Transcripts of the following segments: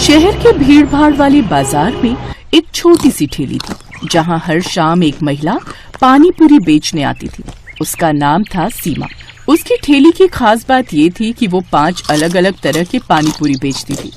शहर के भीड़ भाड़ वाले बाजार में एक छोटी सी ठेली थी जहां हर शाम एक महिला पानी पूरी बेचने आती थी। उसका नाम था सीमा। उसकी ठेली की खास बात ये थी कि वो 5 अलग अलग तरह के पानी पूरी बेचती थी।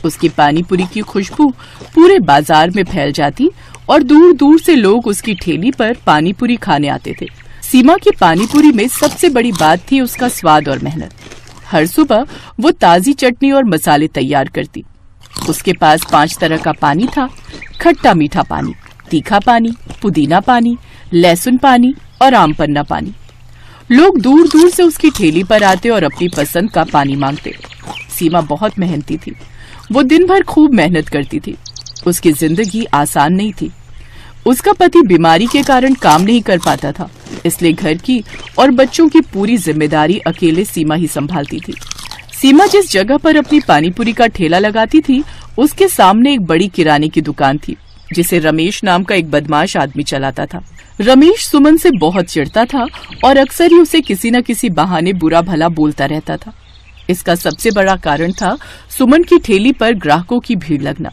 उसकी पानी पूरी की खुशबू पूरे बाजार में फैल जाती और दूर दूर से लोग उसकी ठेली पर पानी पूरी खाने आते थे। सीमा की पानी पूरी में सबसे बड़ी बात थी उसका स्वाद और मेहनत। हर सुबह वो ताजी चटनी और मसाले तैयार करती। उसके पास 5 तरह का पानी था, खट्टा मीठा पानी, तीखा पानी, पुदीना पानी, लहसुन पानी और आम पन्ना पानी। लोग दूर दूर से उसकी ठेली पर आते और अपनी पसंद का पानी मांगते। सीमा बहुत मेहनती थी। वो दिन भर खूब मेहनत करती थी। उसकी जिंदगी आसान नहीं थी। उसका पति बीमारी के कारण काम नहीं कर पाता था, इसलिए घर की और बच्चों की पूरी जिम्मेदारी अकेले सीमा ही संभालती थी। सीमा जिस जगह पर अपनी पानीपुरी का ठेला लगाती थी, उसके सामने एक बड़ी किराने की दुकान थी जिसे रमेश नाम का एक बदमाश आदमी चलाता था। रमेश सुमन से बहुत चिढ़ता था और अक्सर ही उसे किसी न किसी बहाने बुरा भला बोलता रहता था। इसका सबसे बड़ा कारण था सुमन की ठेली पर ग्राहकों की भीड़ लगना।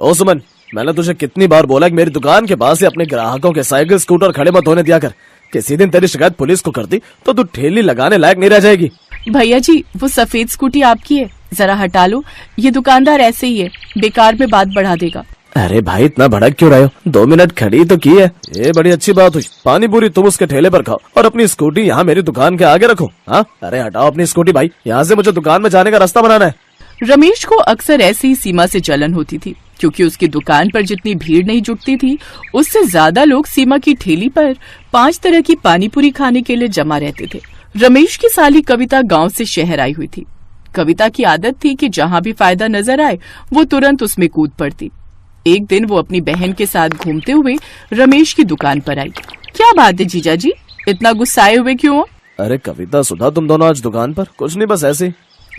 ओ सुमन, मैंने तुझे कितनी बार बोला कि मेरी दुकान के पास से अपने ग्राहकों के साइकिल स्कूटर खड़े मत होने दिया कर। किसी दिन तेरी शिकायत पुलिस को कर दी तो तू ठेली लगाने लायक नहीं रह जाएगी। भैया जी, वो सफेद स्कूटी आपकी है, जरा हटा लो। ये दुकानदार ऐसे ही है, बेकार में बात बढ़ा देगा। अरे भाई, इतना भड़क क्यों रहे हो? 2 मिनट खड़ी तो की है। ये बड़ी अच्छी बात हुई। पानी पूरी तुम उसके ठेले पर खाओ और अपनी स्कूटी यहाँ मेरी दुकान के आगे रखो। हाँ, अरे हटाओ अपनी स्कूटी भाई, यहाँ से मुझे दुकान में जाने का रास्ता बनाना है। रमेश को अक्सर ऐसे ही सीमा से जलन होती थी, क्योंकि उसकी दुकान पर जितनी भीड़ नहीं जुटती थी, उससे ज्यादा लोग सीमा की ठेली पर 5 तरह की पानीपुरी खाने के लिए जमा रहते थे। रमेश की साली कविता गांव से शहर आई हुई थी। कविता की आदत थी कि जहां भी फायदा नजर आए वो तुरंत उसमें कूद पड़ती। एक दिन वो अपनी बहन के साथ घूमते हुए रमेश की दुकान पर आई। क्या बात है जीजा जी, इतना गुस्साए हुए क्यों हो? अरे कविता, सुधा, तुम दोनों आज दुकान पर? कुछ नहीं, बस ऐसे ही।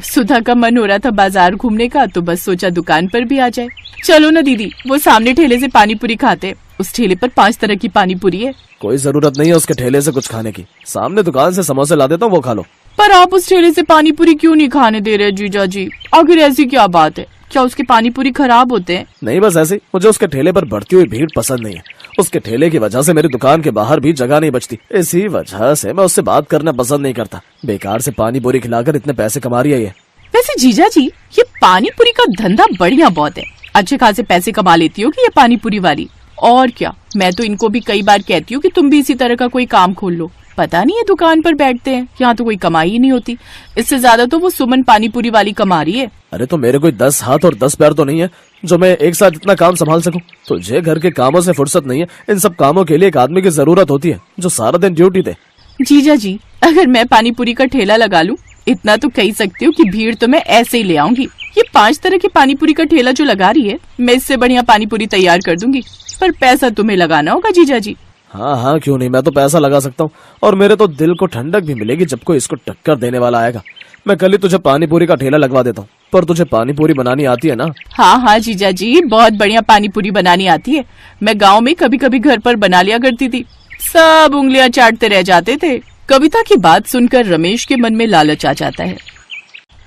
सुधा का मन हो रहा था बाजार घूमने का, तो बस सोचा दुकान पर भी आ जाए। चलो ना दीदी, वो सामने ठेले से पानी पूरी खाते। उस ठेले पर 5 तरह की पानी पूरी है। कोई जरूरत नहीं है उसके ठेले से कुछ खाने की। सामने दुकान से समोसे ला देता हूँ, वो खा लो। पर आप उस ठेले से पानी पूरी क्यों नहीं खाने दे रहे जीजा जी? आखिर ऐसी क्या बात है? क्या उसके पानी पूरी खराब होते हैं? नहीं, बस ऐसे। मुझे उसके ठेले पर बढ़ती हुई भीड़ पसंद नहीं है। उसके ठेले की वजह से मेरी दुकान के बाहर भी जगह नहीं बचती। इसी वजह से मैं उससे बात करना पसंद नहीं करता। बेकार से पानी पूरी खिलाकर इतने पैसे कमा रही है ये। वैसे जीजा जी, ये पानी पूरी का धंधा बढ़िया बहुत है। अच्छे खासे पैसे कमा लेती हो कि ये पानी पूरी वाली। और क्या, मैं तो इनको भी कई बार कहती हूँ कि तुम भी इसी तरह का कोई काम खोल लो। पता नहीं, ये दुकान पर बैठते हैं, यहाँ तो कोई कमाई ही नहीं होती। इससे ज्यादा तो वो सुमन पानी पूरी वाली कमा रही है। अरे तो मेरे कोई 10 हाथ और 10 पैर तो नहीं है जो मैं एक साथ इतना काम संभाल सकूं। तुझे घर के कामों से फुर्सत नहीं है। इन सब कामों के लिए एक आदमी की जरूरत होती है जो सारा दिन ड्यूटी दे। जीजा जी, अगर मैं पानी पूरी का ठेला लगा लूं, इतना तो कह सकती हूँ कि भीड़ तो मैं ऐसे ही ले आऊंगी। ये 5 तरह की पानी पूरी का ठेला जो लगा रही है, मैं इससे बढ़िया पानी पूरी तैयार कर दूंगी। पर पैसा तुम्हें लगाना होगा जीजा जी। हाँ हाँ, क्यों नहीं, मैं तो पैसा लगा सकता हूँ। और मेरे तो दिल को ठंडक भी मिलेगी जब कोई इसको टक्कर देने वाला आएगा। मैं कल ही तुझे पानी पूरी का ठेला लगवा देता हूँ। पर तुझे पानी पूरी बनानी आती है ना? हाँ हाँ जीजा जी, बहुत बढ़िया पानी पूरी बनानी आती है। मैं गाँव में कभी कभी घर पर बना लिया करती थी। सब उंगलियां चाटते रह जाते थे। कविता की बात सुनकर रमेश के मन में लालच आ जाता है।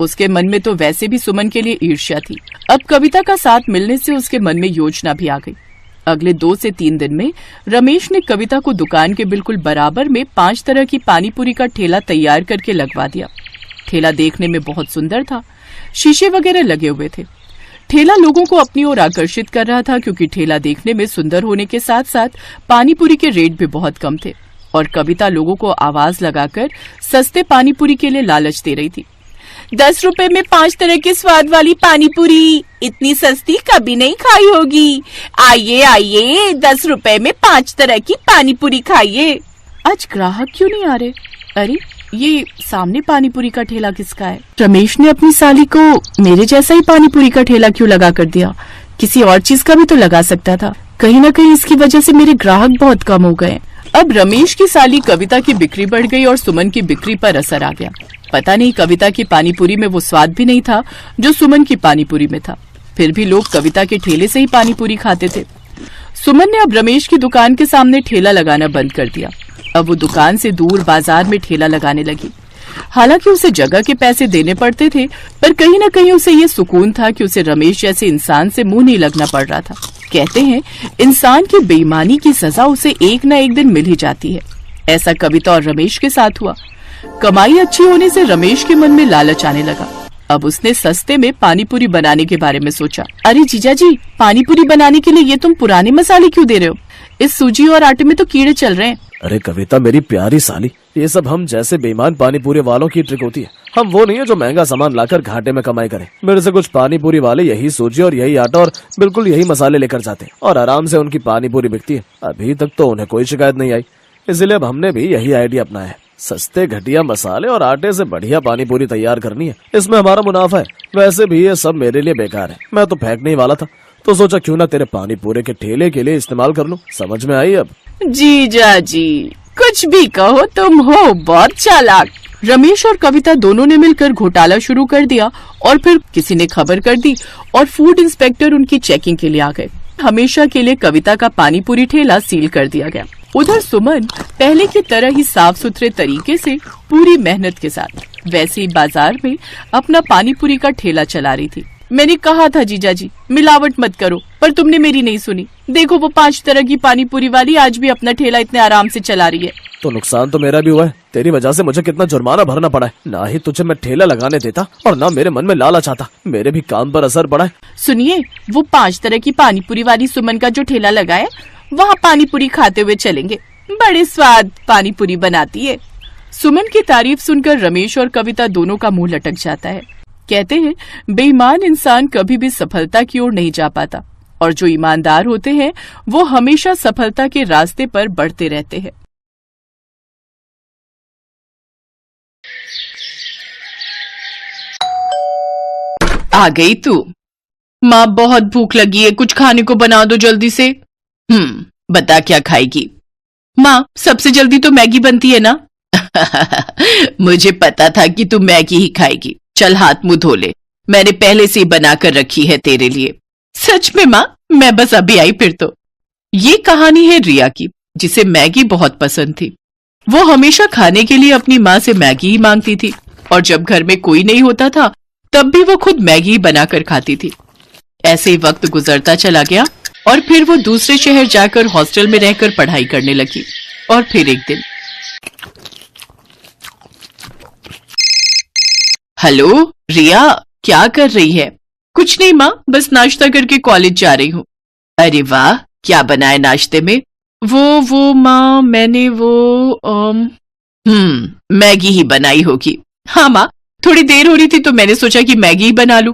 उसके मन में तो वैसे भी सुमन के लिए ईर्ष्या थी। अब कविता का साथ मिलने से उसके मन में योजना भी आ गई। अगले 2 से 3 दिन में रमेश ने कविता को दुकान के बिल्कुल बराबर में 5 तरह की पानी पूरी का ठेला तैयार करके लगवा दिया। ठेला देखने में बहुत सुंदर था। शीशे वगैरह लगे हुए थे। ठेला लोगों को अपनी ओर आकर्षित कर रहा था, क्योंकि ठेला देखने में सुंदर होने के साथ साथ पानी पूरी के रेट भी बहुत कम थे। और कविता लोगों को आवाज लगाकर सस्ते पानी पूरी के लिए लालच दे रही थी। 10 रुपए में 5 तरह के स्वाद वाली पानी पूरी, इतनी सस्ती कभी नहीं खाई होगी। आइए आइए, 10 रुपए में 5 तरह की पानी पूरी खाइए। आज ग्राहक क्यों नहीं आ रहे? अरे, ये सामने पानी पूरी का ठेला किसका है? रमेश ने अपनी साली को मेरे जैसा ही पानी पूरी का ठेला क्यों लगा कर दिया? किसी और चीज का भी तो लगा सकता था। कहीं न कहीं इसकी वजह से मेरे ग्राहक बहुत कम हो गए। अब रमेश की साली कविता की बिक्री बढ़ गई और सुमन की बिक्री पर असर आ गया। पता नहीं कविता की पानीपुरी में वो स्वाद भी नहीं था जो सुमन की पानीपुरी में था। फिर भी लोग कविता के ठेले से ही पानीपुरी खाते थे। सुमन ने अब रमेश की दुकान के सामने ठेला लगाना बंद कर दिया। अब वो दुकान से दूर बाजार में ठेला लगाने लगी। हालांकि उसे जगह के पैसे देने पड़ते थे, पर कहीं न कहीं उसे ये सुकून था कि उसे रमेश जैसे इंसान से मुंह नहीं लगना पड़ रहा था। कहते हैं इंसान की बेईमानी की सजा उसे एक न एक दिन मिल ही जाती है। ऐसा कविता और रमेश के साथ हुआ। कमाई अच्छी होने से रमेश के मन में लालच आने लगा। अब उसने सस्ते में पानीपुरी बनाने के बारे में सोचा। अरे जीजा जी, पानीपुरी बनाने के लिए ये तुम पुराने मसाले क्यों दे रहे हो? इस सूजी और आटे में तो कीड़े चल रहे हैं। अरे कविता मेरी प्यारी साली, ये सब हम जैसे बेईमान पानीपुरी वालों की ट्रिक होती है। हम वो नहीं है जो महंगा सामान लाकर घाटे में कमाई करें। मेरे से कुछ पानीपुरी वाले यही सूजी और यही आटा और बिल्कुल यही मसाले लेकर जाते हैं और आराम से उनकी पानीपुरी बिकती है। अभी तक तो उन्हें कोई शिकायत नहीं आई, इसलिए अब हमने भी यही आइडिया अपनाया है। सस्ते घटिया मसाले और आटे से बढ़िया पानीपुरी तैयार करनी है, इसमें हमारा मुनाफा है। वैसे भी ये सब मेरे लिए बेकार है, मैं तो फेंकने ही वाला था, तो सोचा क्यों ना तेरे पानीपुरी के ठेले के लिए इस्तेमाल कर लूं। समझ में आई अब? जीजा जी, कुछ भी कहो, तुम हो बहुत चालाक। रमेश और कविता दोनों ने मिलकर घोटाला शुरू कर दिया और फिर किसी ने खबर कर दी और फूड इंस्पेक्टर उनकी चेकिंग के लिए आ गए। हमेशा के लिए कविता का पानीपुरी ठेला सील कर दिया गया। उधर सुमन पहले की तरह ही साफ सुथरे तरीके से पूरी मेहनत के साथ वैसे ही बाजार में अपना पानीपुरी का ठेला चला रही थी। मैंने कहा था जीजा जी मिलावट मत करो, पर तुमने मेरी नहीं सुनी। देखो वो 5 तरह की पानीपुरी वाली आज भी अपना ठेला इतने आराम से चला रही है। तो नुकसान तो मेरा भी हुआ है। तेरी वजह से मुझे कितना जुर्माना भरना पड़ा है। ना ही तुझे मैं ठेला लगाने देता और ना मेरे मन में लालच आता। मेरे भी काम पर असर पड़ा है। सुनिए, वो 5 तरह की पानीपुरी वाली सुमन का जो ठेला लगा है, वहाँ पानीपुरी खाते हुए चलेंगे। बड़े स्वाद पानीपुरी बनाती है। सुमन की तारीफ सुनकर रमेश और कविता दोनों का मुंह लटक जाता है। कहते हैं बेईमान इंसान कभी भी सफलता की ओर नहीं जा पाता और जो ईमानदार होते हैं वो हमेशा सफलता के रास्ते पर बढ़ते रहते हैं। आ गई तू? माँ बहुत भूख लगी है, कुछ खाने को बना दो जल्दी से। बता क्या खाएगी? माँ सबसे जल्दी तो मैगी बनती है ना। मुझे पता था कि तू मैगी ही खाएगी। चल हाथ मुंह धो ले, मैंने पहले से ही बनाकर रखी है तेरे लिए। सच में माँ? मैं बस अभी आई फिर तो। ये कहानी है रिया की, जिसे मैगी बहुत पसंद थी। वो हमेशा खाने के लिए अपनी माँ से मैगी ही मांगती थी और जब घर में कोई नहीं होता था तब भी वो खुद मैगी ही बनाकर खाती थी। ऐसे ही वक्त गुजरता चला गया और फिर वो दूसरे शहर जाकर हॉस्टल में रहकर पढ़ाई करने लगी। और फिर एक दिन, हेलो रिया, क्या कर रही है? कुछ नहीं माँ, बस नाश्ता करके कॉलेज जा रही हूँ। अरे वाह, क्या बनाए नाश्ते में? वो माँ मैंने मैगी ही बनाई होगी। हाँ माँ, थोड़ी देर हो रही थी तो मैंने सोचा कि मैगी ही बना लूं।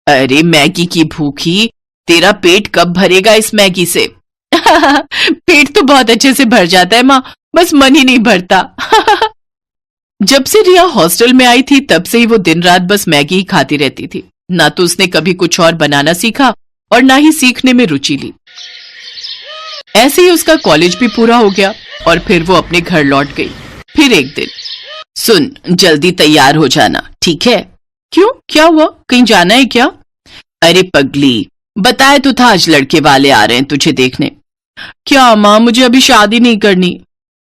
अरे मैगी की भूखी, तेरा पेट कब भरेगा इस मैगी से? पेट तो बहुत अच्छे से भर जाता है माँ, बस मन ही नहीं भरता। जब से रिया हॉस्टल में आई थी तब से ही वो दिन रात बस मैगी ही खाती रहती थी। ना तो उसने कभी कुछ और बनाना सीखा और ना ही सीखने में रुचि ली। ऐसे ही उसका कॉलेज भी पूरा हो गया और फिर वो अपने घर लौट गई। फिर एक दिन, सुन जल्दी तैयार हो जाना, ठीक है? क्यों, क्या हुआ? कहीं जाना है क्या? अरे पगली, बताया तो था आज लड़के वाले आ रहे हैं तुझे देखने। क्या माँ, मुझे अभी शादी नहीं करनी।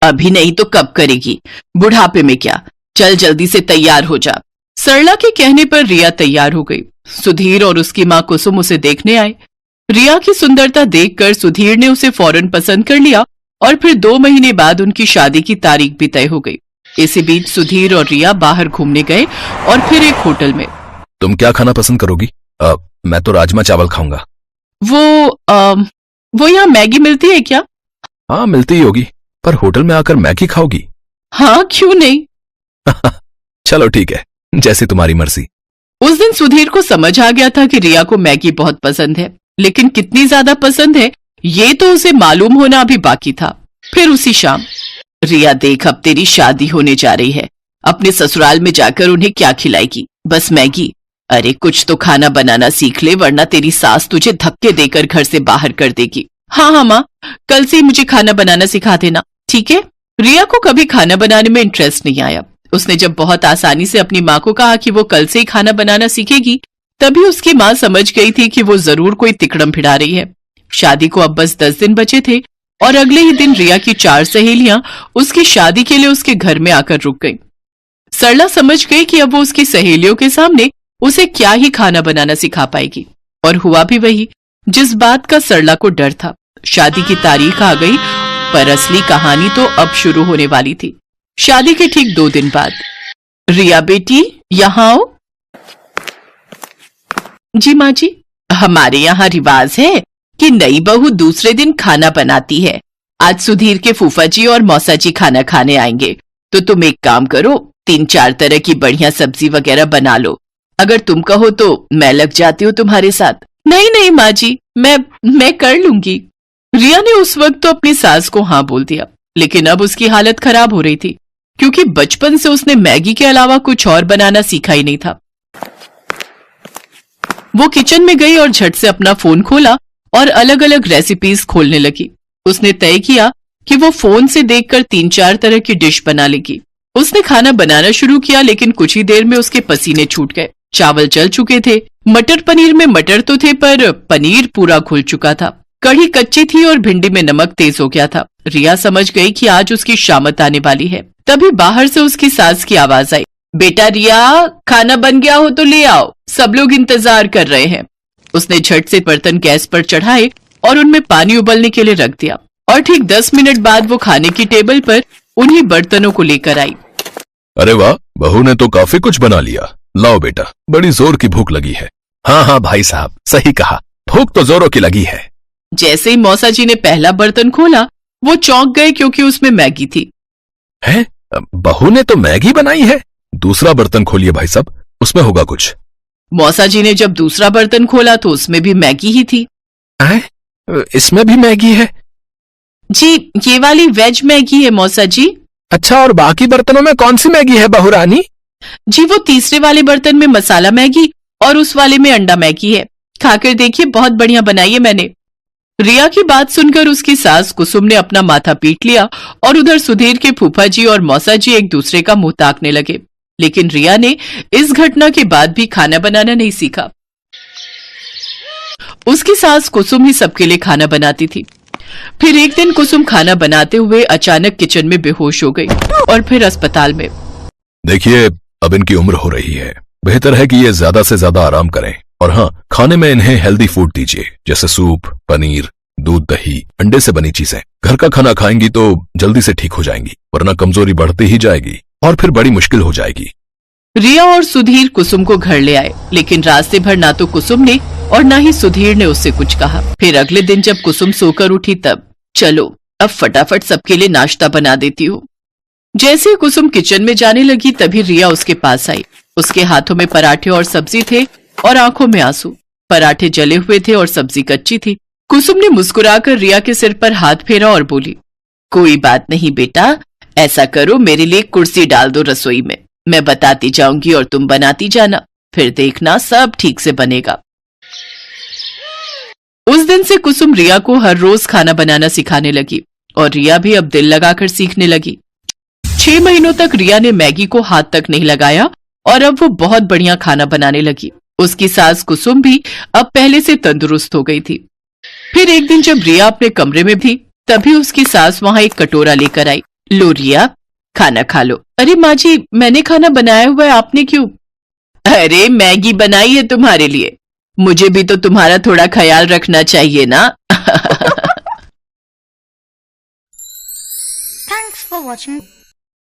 अभी नहीं तो कब करेगी? बुढ़ापे में क्या? चल जल्दी से तैयार हो जा। सरला के कहने पर रिया तैयार हो गई। सुधीर और उसकी माँ कुसुम उसे देखने आए। रिया की सुंदरता देखकर सुधीर ने उसे फौरन पसंद कर लिया और फिर 2 महीने बाद उनकी शादी की तारीख भी तय हो गई। इसी बीच सुधीर और रिया बाहर घूमने गए और फिर एक होटल में। तुम क्या खाना पसंद करोगी? मैं तो राजमा चावल खाऊंगा। वो यहाँ मैगी मिलती है क्या? हाँ मिलती ही होगी, पर होटल में आकर मैगी खाओगी? हाँ, क्यों नहीं। चलो ठीक है, जैसे तुम्हारी मर्जी। उस दिन सुधीर को समझ आ गया था कि रिया को मैगी बहुत पसंद है, लेकिन कितनी ज्यादा पसंद है ये तो उसे मालूम होना अभी बाकी था। फिर उसी शाम, रिया देख अब तेरी शादी होने जा रही है, अपने ससुराल में जाकर उन्हें क्या खिलाएगी? बस मैगी? अरे कुछ तो खाना बनाना सीख ले, वरना तेरी सास तुझे धक्के देकर घर से बाहर कर देगी। हाँ माँ, कल से मुझे खाना बनाना सिखा देना, ठीक है? रिया को कभी खाना बनाने में इंटरेस्ट नहीं आया। उसने जब बहुत आसानी से अपनी माँ को कहा कि वो कल से ही खाना बनाना सीखेगी, तभी उसकी माँ समझ गई थी कि वो जरूर कोई तिकड़म भिड़ा रही है। शादी को अब बस 10 दिन बचे थे और अगले ही दिन रिया की 4 सहेलियां उसकी शादी के लिए उसके घर में आकर रुक गईं। सरला समझ गई कि अब वो उसकी सहेलियों के सामने उसे क्या ही खाना बनाना सिखा पाएगी। और हुआ भी वही जिस बात का सरला को डर था। शादी की तारीख आ गई, पर असली कहानी तो अब शुरू होने वाली थी। शादी के ठीक 2 दिन बाद। रिया बेटी, यहाँ आओ। जी माँ जी। हमारे यहाँ रिवाज है कि नई बहू दूसरे दिन खाना बनाती है। आज सुधीर के फूफा जी और मौसा जी खाना खाने आएंगे, तो तुम एक काम करो, 3-4 तरह की बढ़िया सब्जी वगैरह बना लो। अगर तुम कहो तो मैं लग जाती हूँ तुम्हारे साथ। नहीं नहीं माँ जी, मैं कर लूंगी। रिया ने उस वक्त तो अपनी सास को हाँ बोल दिया, लेकिन अब उसकी हालत खराब हो रही थी, क्योंकि बचपन से उसने मैगी के अलावा कुछ और बनाना सीखा ही नहीं था। वो किचन में गई और झट से अपना फोन खोला और अलग अलग रेसिपीज खोलने लगी। उसने तय किया कि वो फोन से देखकर 3-4 तरह की डिश बना लेगी। उसने खाना बनाना शुरू किया, लेकिन कुछ ही देर में उसके पसीने छूट गए। चावल जल चुके थे, मटर पनीर में मटर तो थे, पर पनीर पूरा घुल चुका था। कढ़ी कच्ची थी और भिंडी में नमक तेज हो गया था। रिया समझ गई कि आज उसकी शामत आने वाली है। तभी बाहर से उसकी सास की आवाज आई, बेटा रिया, खाना बन गया हो तो ले आओ, सब लोग इंतजार कर रहे हैं। उसने झट से बर्तन गैस पर चढ़ाए और उनमें पानी उबलने के लिए रख दिया, और ठीक 10 मिनट बाद वो खाने की टेबल पर उन्हीं बर्तनों को लेकर आई। अरे वाह, बहू ने तो काफी कुछ बना लिया। लाओ बेटा, बड़ी जोर की भूख लगी है। हाँ भाई साहब, सही कहा, भूख तो जोरों की लगी है। जैसे ही मौसा जी ने पहला बर्तन खोला, वो चौंक गए, क्योंकि उसमें मैगी थी। हैं? बहू ने तो मैगी बनाई है? दूसरा बर्तन खोलिए भाई साहब, उसमें होगा कुछ। मौसा जी ने जब दूसरा बर्तन खोला तो उसमें भी मैगी ही थी। इसमें भी मैगी है? जी, ये वाली वेज मैगी है मौसा जी। अच्छा, और बाकी बर्तनों में कौन सी मैगी है बहू रानी? जी, वो तीसरे वाले बर्तन में मसाला मैगी और उस वाले में अंडा मैगी है। खाकर देखिए, बहुत बढ़िया बनाई है मैंने। रिया की बात सुनकर उसकी सास कुसुम ने अपना माथा पीट लिया, और उधर सुधीर के फूफा जी और मौसा जी एक दूसरे का मुंह ताकने लगे। लेकिन रिया ने इस घटना के बाद भी खाना बनाना नहीं सीखा। उसकी सास कुसुम ही सबके लिए खाना बनाती थी। फिर एक दिन कुसुम खाना बनाते हुए अचानक किचन में बेहोश हो गई और फिर अस्पताल में। देखिए, अब इनकी उम्र हो रही है, बेहतर है कि ये ज्यादा से ज्यादा आराम करें। और हाँ, खाने में इन्हें हेल्दी फूड दीजिए, जैसे सूप, पनीर, दूध, दही, अंडे से बनी चीजें। घर का खाना खाएंगी तो जल्दी से ठीक हो जाएंगी, वरना कमजोरी बढ़ती ही जाएगी और फिर बड़ी मुश्किल हो जाएगी। रिया और सुधीर कुसुम को घर ले आए, लेकिन रास्ते भर ना तो कुसुम ने और ना ही सुधीर ने उससे कुछ कहा। फिर अगले दिन जब कुसुम सोकर उठी तब, चलो अब फटाफट सबके लिए नाश्ता बना देती हूँ। जैसे ही कुसुम किचन में जाने लगी, तभी रिया उसके पास आई। उसके हाथों में पराठे और सब्जी थे और आंखों में आंसू। पराठे जले हुए थे और सब्जी कच्ची थी। कुसुम ने मुस्कुराकर रिया के सिर पर हाथ फेरा और बोली, कोई बात नहीं बेटा, ऐसा करो, मेरे लिए कुर्सी डाल दो रसोई में, मैं बताती जाऊंगी और तुम बनाती जाना, फिर देखना सब ठीक से बनेगा। उस दिन से कुसुम रिया को हर रोज खाना बनाना सिखाने लगी, और रिया भी अब दिल लगाकर सीखने लगी। 6 महीनों तक रिया ने मैगी को हाथ तक नहीं लगाया, और अब वो बहुत बढ़िया खाना बनाने लगी। उसकी सास कुसुम भी अब पहले से तंदुरुस्त हो गई थी। फिर एक दिन जब रिया अपने कमरे में थी, तभी उसकी सास वहां एक कटोरा लेकर आई। लो रिया, खाना खा लो। अरे माँ जी, मैंने खाना बनाया हुआ है, आपने क्यों? अरे मैगी बनाई है तुम्हारे लिए, मुझे भी तो तुम्हारा थोड़ा ख्याल रखना चाहिए ना। Thanks for watching.